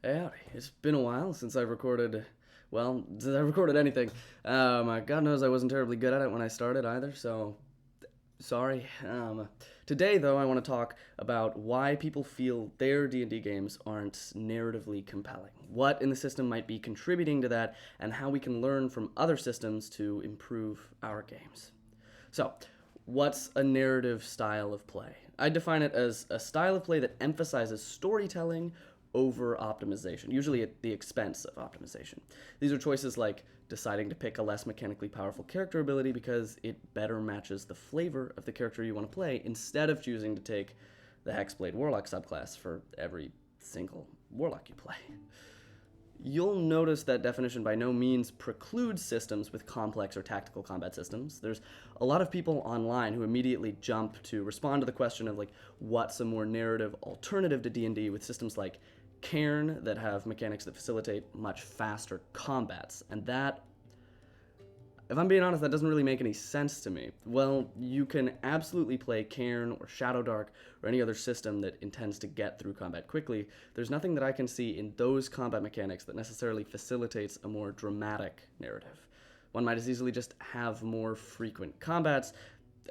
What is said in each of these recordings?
Hey, howdy. It's been a while since I recorded, since I recorded anything. God knows I wasn't terribly good at it when I started either, so sorry. Today, though, I want to talk about why people feel their D&D games aren't narratively compelling, what in the system might be contributing to that, and how we can learn from other systems to improve our games. So, what's a narrative style of play? I define it as a style of play that emphasizes storytelling over optimization, usually at the expense of optimization. These are choices like deciding to pick a less mechanically powerful character ability because it better matches the flavor of the character you want to play, instead of choosing to take the Hexblade Warlock subclass for every single Warlock you play. You'll notice that definition by no means precludes systems with complex or tactical combat systems. There's a lot of people online who immediately jump to respond to the question of like what's a more narrative alternative to D&D with systems like Cairn that have mechanics that facilitate much faster combats. And that, if I'm being honest, that doesn't really make any sense to me. Well, you can absolutely play Cairn or Shadowdark or any other system that intends to get through combat quickly. There's nothing that I can see in those combat mechanics that necessarily facilitates a more dramatic narrative. One might as easily just have more frequent combats,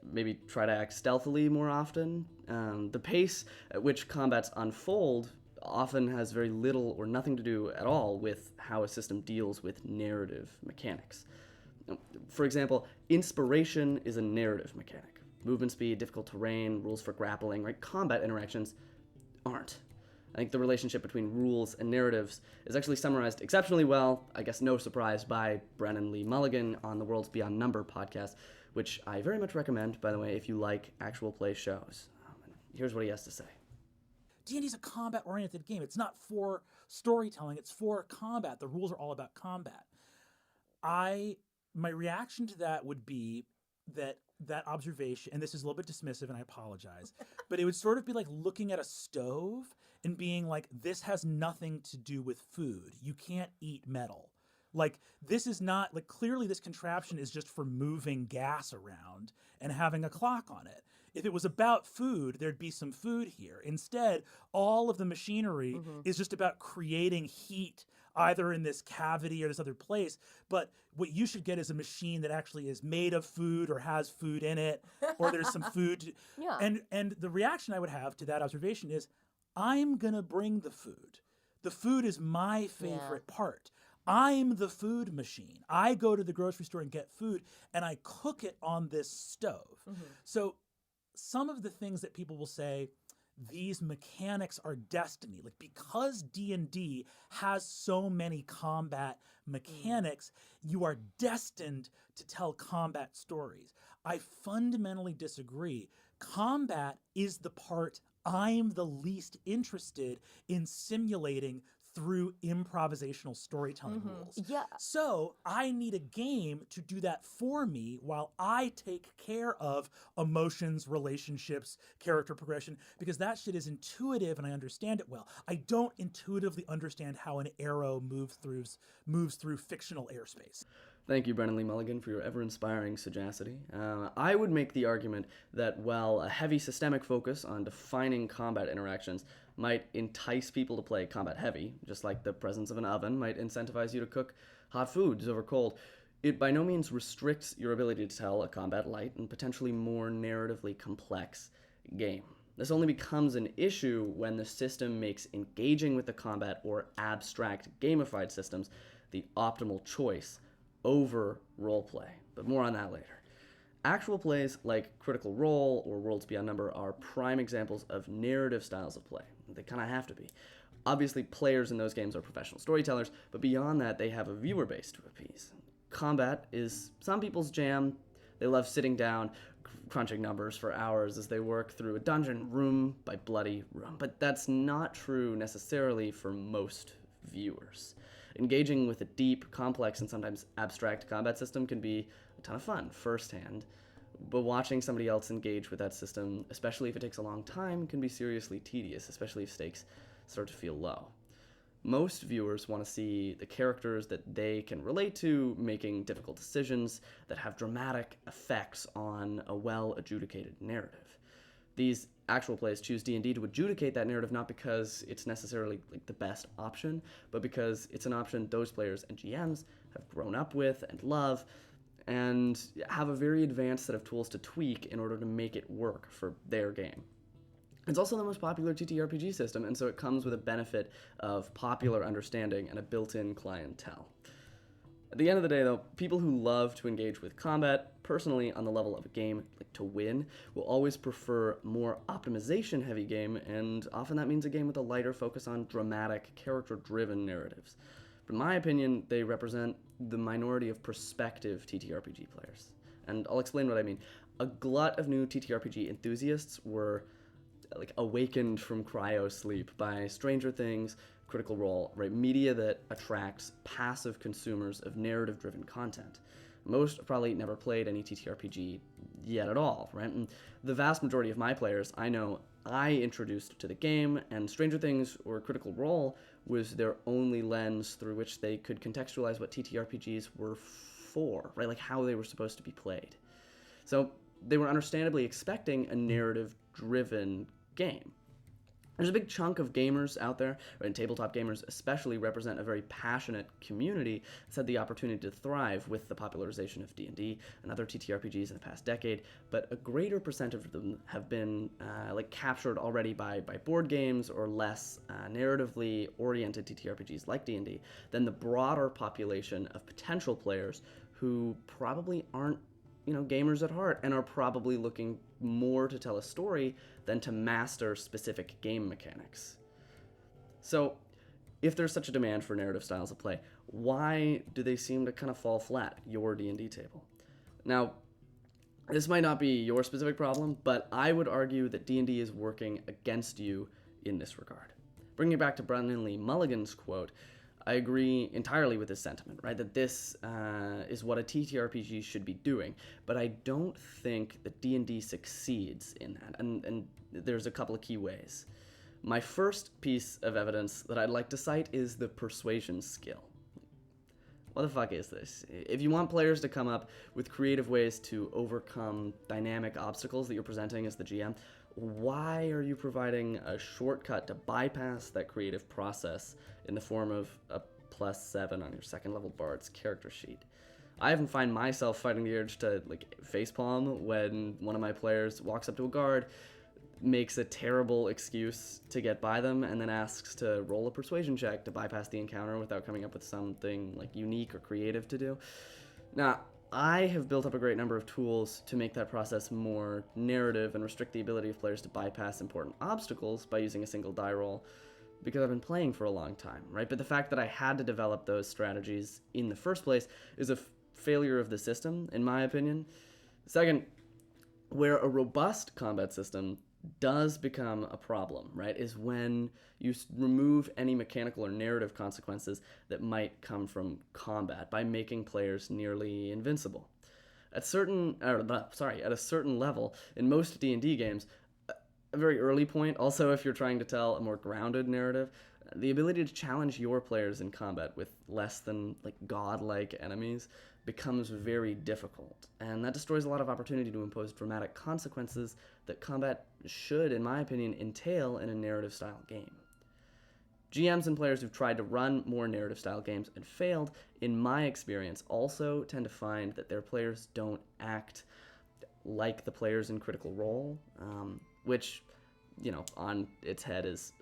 maybe try to act stealthily more often. The pace at which combats unfold often has very little or nothing to do at all with how a system deals with narrative mechanics. For example, inspiration is a narrative mechanic. Movement speed, difficult terrain, rules for grappling, right? Combat interactions aren't. I think the relationship between rules and narratives is actually summarized exceptionally well, I guess no surprise, by Brennan Lee Mulligan on the Worlds Beyond Number podcast, which I very much recommend, by the way, if you like actual play shows. Here's what he has to say. D&D is a combat-oriented game. It's not for storytelling. It's for combat. The rules are all about combat. My reaction to that would be that observation, and this is a little bit dismissive, and I apologize, but it would sort of be like looking at a stove and being like, this has nothing to do with food. You can't eat metal. Like, this is not, like, clearly this contraption is just for moving gas around and having a clock on it. If it was about food, there'd be some food here. Instead, all of the machinery is just about creating heat either in this cavity or this other place. But what you should get is a machine that actually is made of food or has food in it, or there's some food. Yeah. And the reaction I would have to that observation is, I'm going to bring the food. The food is my favorite part. I'm the food machine. I go to the grocery store and get food, and I cook it on this stove. So some of the things that people will say, these mechanics are destiny. Like, because D&D has so many combat mechanics, you are destined to tell combat stories. I fundamentally disagree. Combat is the part I'm the least interested in simulating through improvisational storytelling rules. Yeah. So I need a game to do that for me while I take care of emotions, relationships, character progression, because that shit is intuitive and I understand it well. I don't intuitively understand how an arrow moves through fictional airspace. Thank you, Brennan Lee Mulligan, for your ever-inspiring sagacity. I would make the argument that while a heavy systemic focus on defining combat interactions might entice people to play combat heavy, just like the presence of an oven might incentivize you to cook hot foods over cold, it by no means restricts your ability to tell a combat light and potentially more narratively complex game. This only becomes an issue when the system makes engaging with the combat or abstract gamified systems the optimal choice over roleplay, but more on that later. Actual plays like Critical Role or Worlds Beyond Number are prime examples of narrative styles of play. They kind of have to be. Obviously, players in those games are professional storytellers, but beyond that, they have a viewer base to appease. Combat is some people's jam. They love sitting down, crunching numbers for hours as they work through a dungeon room by bloody room, but that's not true necessarily for most viewers. Engaging with a deep, complex, and sometimes abstract combat system can be a ton of fun firsthand, but watching somebody else engage with that system, especially if it takes a long time, can be seriously tedious, especially if stakes start to feel low. Most viewers want to see the characters that they can relate to making difficult decisions that have dramatic effects on a well-adjudicated narrative. These actual players choose D&D to adjudicate that narrative not because it's necessarily like the best option, but because it's an option those players and GMs have grown up with and love, and have a very advanced set of tools to tweak in order to make it work for their game. It's also the most popular TTRPG system, and so it comes with a benefit of popular understanding and a built-in clientele. At the end of the day, though, people who love to engage with combat, personally on the level of a game, like to win, will always prefer more optimization-heavy game, and often that means a game with a lighter focus on dramatic, character-driven narratives. But in my opinion, they represent the minority of prospective TTRPG players. And I'll explain what I mean. A glut of new TTRPG enthusiasts were awakened from cryo sleep by Stranger Things, Critical Role, right? Media that attracts passive consumers of narrative-driven content. Most probably never played any TTRPG yet at all, right? And the vast majority of my players I know I introduced to the game, and Stranger Things or Critical Role was their only lens through which they could contextualize what TTRPGs were for, right? Like how they were supposed to be played. So they were understandably expecting a narrative-driven game. There's a big chunk of gamers out there, and tabletop gamers especially represent a very passionate community that's had the opportunity to thrive with the popularization of D&D and other TTRPGs in the past decade, but a greater percentage of them have been captured already by board games or less narratively oriented TTRPGs like D&D than the broader population of potential players who probably aren't gamers at heart and are probably looking more to tell a story than to master specific game mechanics. So, if there's such a demand for narrative styles of play, why do they seem to kind of fall flat, your D&D table? Now, this might not be your specific problem, but I would argue that D&D is working against you in this regard. Bringing it back to Brennan Lee Mulligan's quote, I agree entirely with this sentiment, right? That this is what a TTRPG should be doing, but I don't think that D&D succeeds in that, and there's a couple of key ways. My first piece of evidence that I'd like to cite is the persuasion skill. What the fuck is this? If you want players to come up with creative ways to overcome dynamic obstacles that you're presenting as the GM, why are you providing a shortcut to bypass that creative process in the form of a +7 on your second level bard's character sheet? I often find myself fighting the urge to facepalm when one of my players walks up to a guard, makes a terrible excuse to get by them, and then asks to roll a persuasion check to bypass the encounter without coming up with something unique or creative to do. Now, I have built up a great number of tools to make that process more narrative and restrict the ability of players to bypass important obstacles by using a single die roll, because I've been playing for a long time, right? But the fact that I had to develop those strategies in the first place is a failure of the system, in my opinion. Second, where a robust combat system does become a problem, right, is when you remove any mechanical or narrative consequences that might come from combat by making players nearly invincible. At a certain level, in most D&D games, a very early point, also if you're trying to tell a more grounded narrative, the ability to challenge your players in combat with less than godlike enemies becomes very difficult, and that destroys a lot of opportunity to impose dramatic consequences that combat should, in my opinion, entail in a narrative-style game. GMs and players who've tried to run more narrative-style games and failed, in my experience, also tend to find that their players don't act like the players in Critical Role, which, on its head is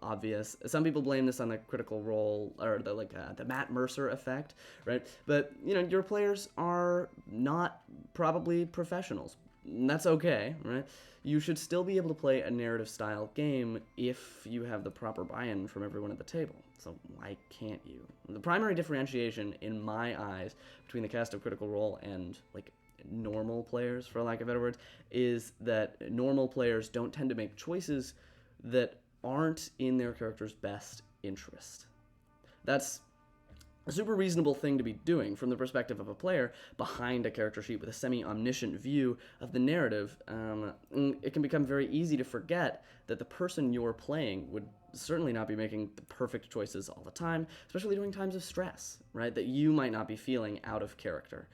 obvious. Some people blame this on the Critical Role or the Matt Mercer effect, right? But your players are not probably professionals. And that's okay, right? You should still be able to play a narrative style game if you have the proper buy-in from everyone at the table. So why can't you? The primary differentiation in my eyes between the cast of Critical Role and normal players, for lack of better words, is that normal players don't tend to make choices that aren't in their character's best interest. That's a super reasonable thing to be doing from the perspective of a player behind a character sheet with a semi-omniscient view of the narrative. It can become very easy to forget that the person you're playing would certainly not be making the perfect choices all the time, especially during times of stress, right? That you might not be feeling out of character.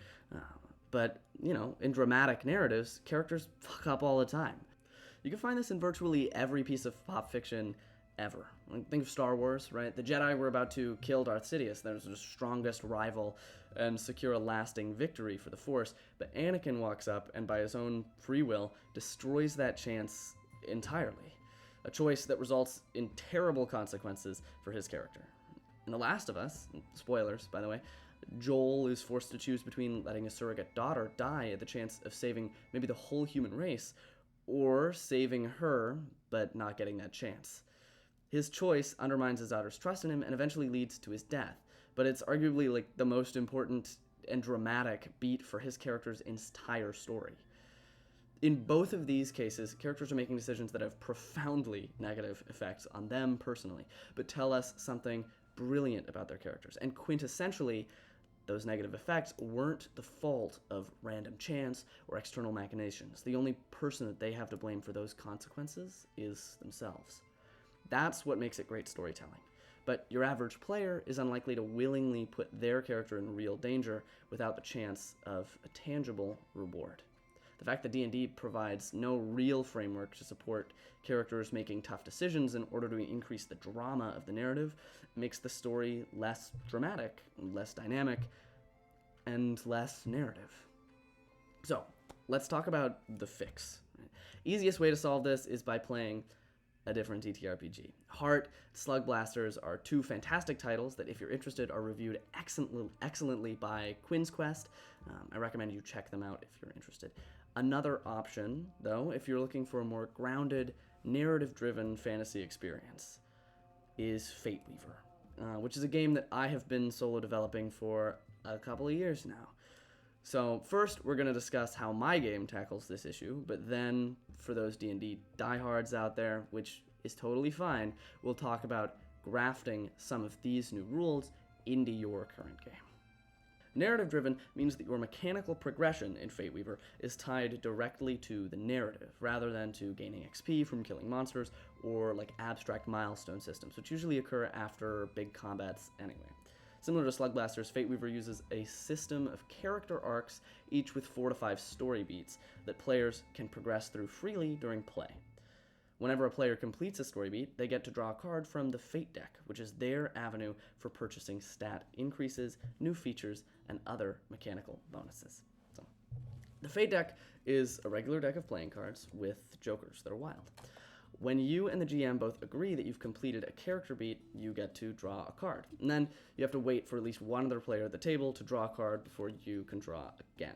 But in dramatic narratives, characters fuck up all the time. You can find this in virtually every piece of pop fiction ever. Think of Star Wars, right? The Jedi were about to kill Darth Sidious, their strongest rival, and secure a lasting victory for the Force, but Anakin walks up and by his own free will destroys that chance entirely. A choice that results in terrible consequences for his character. In The Last of Us, spoilers by the way, Joel is forced to choose between letting a surrogate daughter die at the chance of saving maybe the whole human race, or saving her but not getting that chance. His choice undermines his daughter's trust in him and eventually leads to his death, but it's arguably like the most important and dramatic beat for his character's entire story. In both of these cases, characters are making decisions that have profoundly negative effects on them personally, but tell us something brilliant about their characters. And quintessentially, those negative effects weren't the fault of random chance or external machinations. The only person that they have to blame for those consequences is themselves. That's what makes it great storytelling. But your average player is unlikely to willingly put their character in real danger without the chance of a tangible reward. The fact that D&D provides no real framework to support characters making tough decisions in order to increase the drama of the narrative makes the story less dramatic, less dynamic, and less narrative. So, let's talk about the fix. Easiest way to solve this is by playing a different TTRPG. Heart, Slug Blasters are two fantastic titles that, if you're interested, are reviewed excellently by Quinn's Quest. I recommend you check them out if you're interested. Another option, though, if you're looking for a more grounded, narrative-driven fantasy experience, is Fateweaver, which is a game that I have been solo developing for a couple of years now. So first, we're going to discuss how my game tackles this issue, but then, for those D&D diehards out there, which is totally fine, we'll talk about grafting some of these new rules into your current game. Narrative-driven means that your mechanical progression in Fateweaver is tied directly to the narrative, rather than to gaining XP from killing monsters or like abstract milestone systems, which usually occur after big combats anyway. Similar to Slug Blasters, Fateweaver uses a system of character arcs, each with 4 to 5 story beats, that players can progress through freely during play. Whenever a player completes a story beat, they get to draw a card from the Fate deck, which is their avenue for purchasing stat increases, new features, and other mechanical bonuses. So, the Fate deck is a regular deck of playing cards with jokers that are wild. When you and the GM both agree that you've completed a character beat, you get to draw a card. And then you have to wait for at least one other player at the table to draw a card before you can draw again.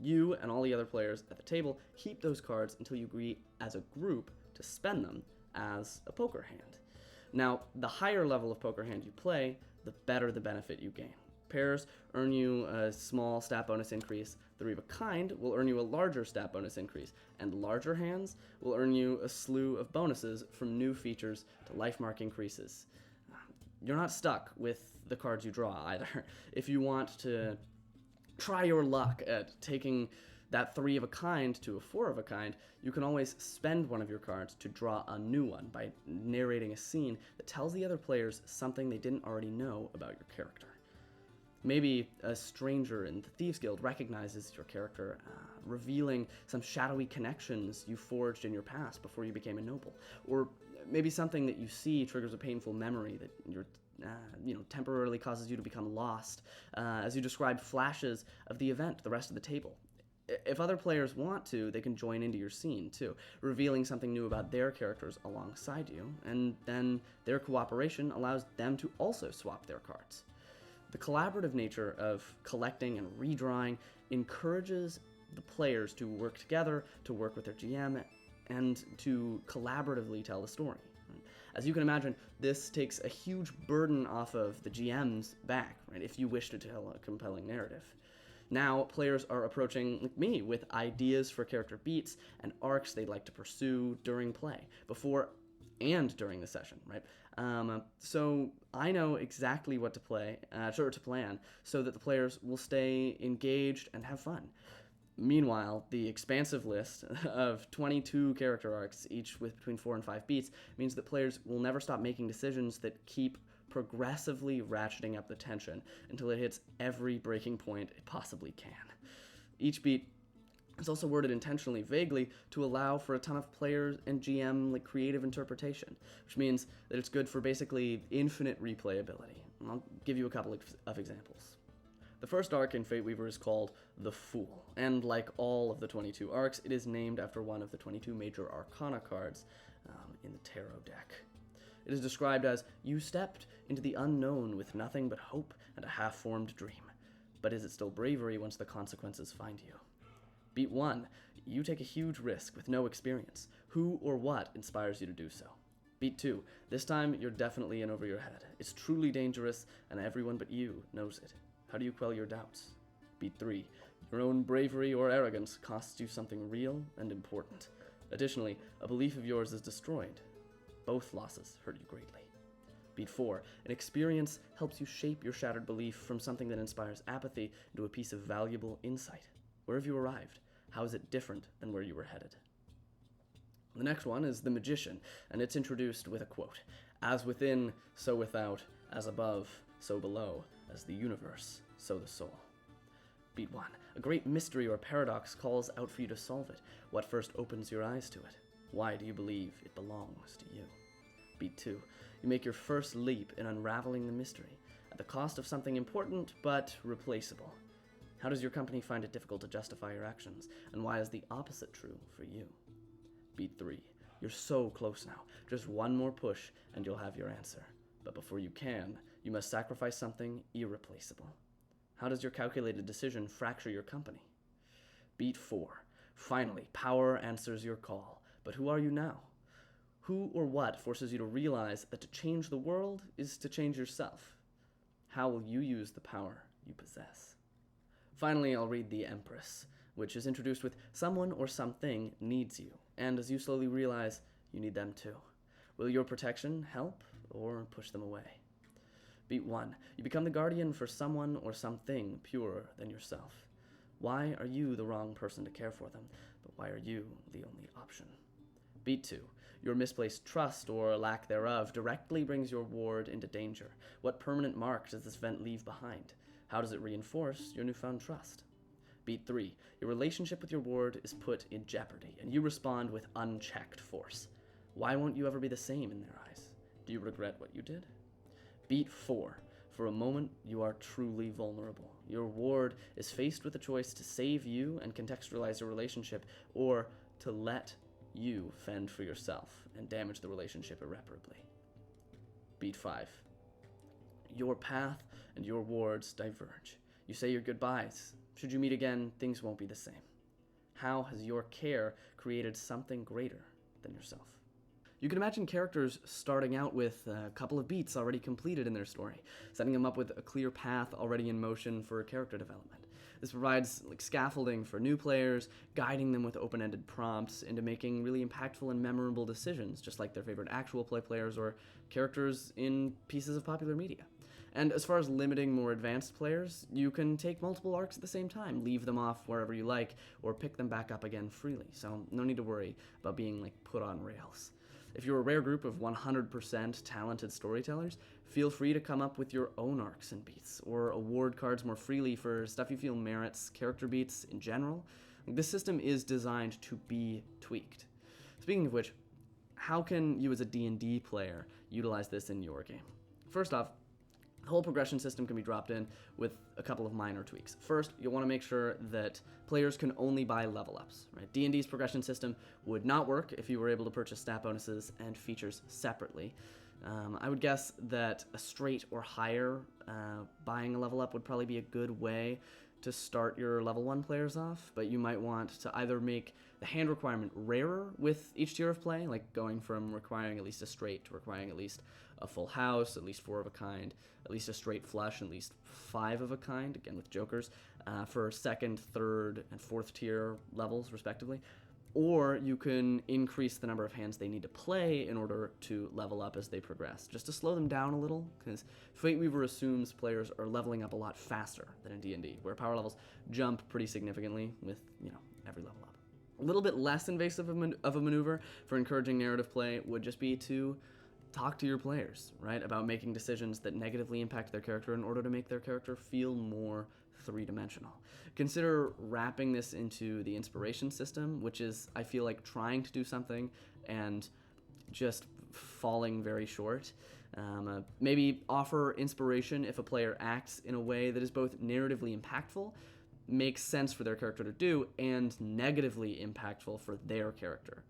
You and all the other players at the table keep those cards until you agree as a group to spend them as a poker hand. Now, the higher level of poker hand you play, the better the benefit you gain. Pairs earn you a small stat bonus increase, 3 of a kind will earn you a larger stat bonus increase, and larger hands will earn you a slew of bonuses from new features to life mark increases. You're not stuck with the cards you draw either. If you want to try your luck at taking that 3 of a kind to a 4 of a kind, you can always spend one of your cards to draw a new one by narrating a scene that tells the other players something they didn't already know about your character. Maybe a stranger in the Thieves Guild recognizes your character, revealing some shadowy connections you forged in your past before you became a noble. Or maybe something that you see triggers a painful memory that temporarily causes you to become lost, as you describe flashes of the event to the rest of the table. If other players want to, they can join into your scene too, revealing something new about their characters alongside you, and then their cooperation allows them to also swap their cards. The collaborative nature of collecting and redrawing encourages the players to work together, to work with their GM, and to collaboratively tell the story. As you can imagine, this takes a huge burden off of the GM's back, right, if you wish to tell a compelling narrative. Now, players are approaching me with ideas for character beats and arcs they'd like to pursue during play, before and during the session, right? So I know exactly what to plan, so that the players will stay engaged and have fun. Meanwhile, the expansive list of 22 character arcs, each with between 4 and 5 beats, means that players will never stop making decisions that keep progressively ratcheting up the tension until it hits every breaking point it possibly can. Each beat It's also worded intentionally vaguely to allow for a ton of player and GM creative interpretation, which means that it's good for basically infinite replayability. And I'll give you a couple of examples. The first arc in Fateweaver is called The Fool, and like all of the 22 arcs, it is named after one of the 22 major Arcana cards in the Tarot deck. It is described as, you stepped into the unknown with nothing but hope and a half-formed dream. But is it still bravery once the consequences find you? Beat 1, you take a huge risk with no experience. Who or what inspires you to do so? Beat 2, this time you're definitely in over your head. It's truly dangerous, and everyone but you knows it. How do you quell your doubts? Beat 3, your own bravery or arrogance costs you something real and important. Additionally, a belief of yours is destroyed. Both losses hurt you greatly. Beat 4, an experience helps you shape your shattered belief from something that inspires apathy into a piece of valuable insight. Where have you arrived? How is it different than where you were headed? The next one is The Magician, and it's introduced with a quote, as within, so without, as above, so below, as the universe, so the soul. Beat 1, a great mystery or paradox calls out for you to solve it. What first opens your eyes to it? Why do you believe it belongs to you? Beat 2, you make your first leap in unraveling the mystery, at the cost of something important but replaceable. How does your company find it difficult to justify your actions, and why is the opposite true for you? Beat 3, you're so close now. Just one more push and you'll have your answer. But before you can, you must sacrifice something irreplaceable. How does your calculated decision fracture your company? Beat 4, finally, power answers your call. But who are you now? Who or what forces you to realize that to change the world is to change yourself? How will you use the power you possess? Finally, I'll read The Empress, which is introduced with someone or something needs you, and as you slowly realize, you need them too. Will your protection help or push them away? Beat 1, you become the guardian for someone or something purer than yourself. Why are you the wrong person to care for them, but why are you the only option? Beat 2, your misplaced trust or lack thereof directly brings your ward into danger. What permanent mark does this event leave behind? How does it reinforce your newfound trust? Beat 3, your relationship with your ward is put in jeopardy, and you respond with unchecked force. Why won't you ever be the same in their eyes? Do you regret what you did? Beat 4, for a moment you are truly vulnerable. Your ward is faced with a choice to save you and contextualize your relationship, or to let you fend for yourself and damage the relationship irreparably. Beat 5, your path and your wards diverge. You say your goodbyes. Should you meet again, things won't be the same. How has your care created something greater than yourself? You can imagine characters starting out with a couple of beats already completed in their story, setting them up with a clear path already in motion for character development. This provides scaffolding for new players, guiding them with open-ended prompts into making really impactful and memorable decisions, just like their favorite actual play players or characters in pieces of popular media. And as far as limiting more advanced players, you can take multiple arcs at the same time, leave them off wherever you like, or pick them back up again freely, so no need to worry about being put on rails. If you're a rare group of 100% talented storytellers, feel free to come up with your own arcs and beats, or award cards more freely for stuff you feel merits character beats in general. This system is designed to be tweaked. Speaking of which, how can you as a D&D player utilize this in your game? First off, the whole progression system can be dropped in with a couple of minor tweaks. First, you'll want to make sure that players can only buy level ups. Right? D&D's progression system would not work if you were able to purchase stat bonuses and features separately. I would guess that a straight or higher buying a level up would probably be a good way to start your level 1 players off, but you might want to either make the hand requirement rarer with each tier of play, like going from requiring at least a straight to requiring at least a full house, at least 4 of a kind, at least a straight flush, at least 5 of a kind, again with jokers, for second, third, and fourth tier levels, respectively. Or you can increase the number of hands they need to play in order to level up as they progress, just to slow them down a little, because Fateweaver assumes players are leveling up a lot faster than in D&D, where power levels jump pretty significantly with, every level up. A little bit less invasive of a maneuver for encouraging narrative play would just be to talk to your players, right, about making decisions that negatively impact their character in order to make their character feel more three-dimensional. Consider wrapping this into the inspiration system, which is, I feel like, trying to do something and just falling very short. Maybe offer inspiration if a player acts in a way that is both narratively impactful, makes sense for their character to do, and negatively impactful for their character.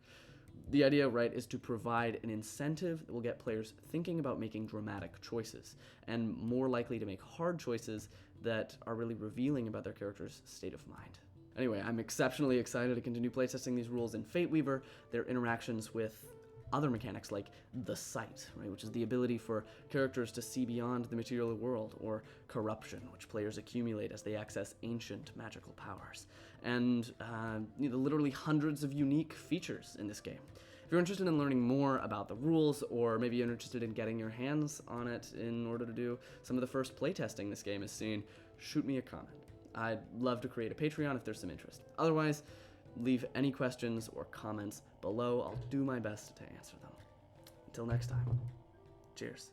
The idea, right, is to provide an incentive that will get players thinking about making dramatic choices, and more likely to make hard choices that are really revealing about their character's state of mind. Anyway, I'm exceptionally excited to continue playtesting these rules in Fateweaver, their interactions with other mechanics like the sight, right, which is the ability for characters to see beyond the material world, or corruption, which players accumulate as they access ancient magical powers, and literally hundreds of unique features in this game. If you're interested in learning more about the rules, or maybe you're interested in getting your hands on it in order to do some of the first playtesting this game has seen, shoot me a comment. I'd love to create a Patreon if there's some interest. Otherwise, leave any questions or comments below. I'll do my best to answer them. Until next time, cheers.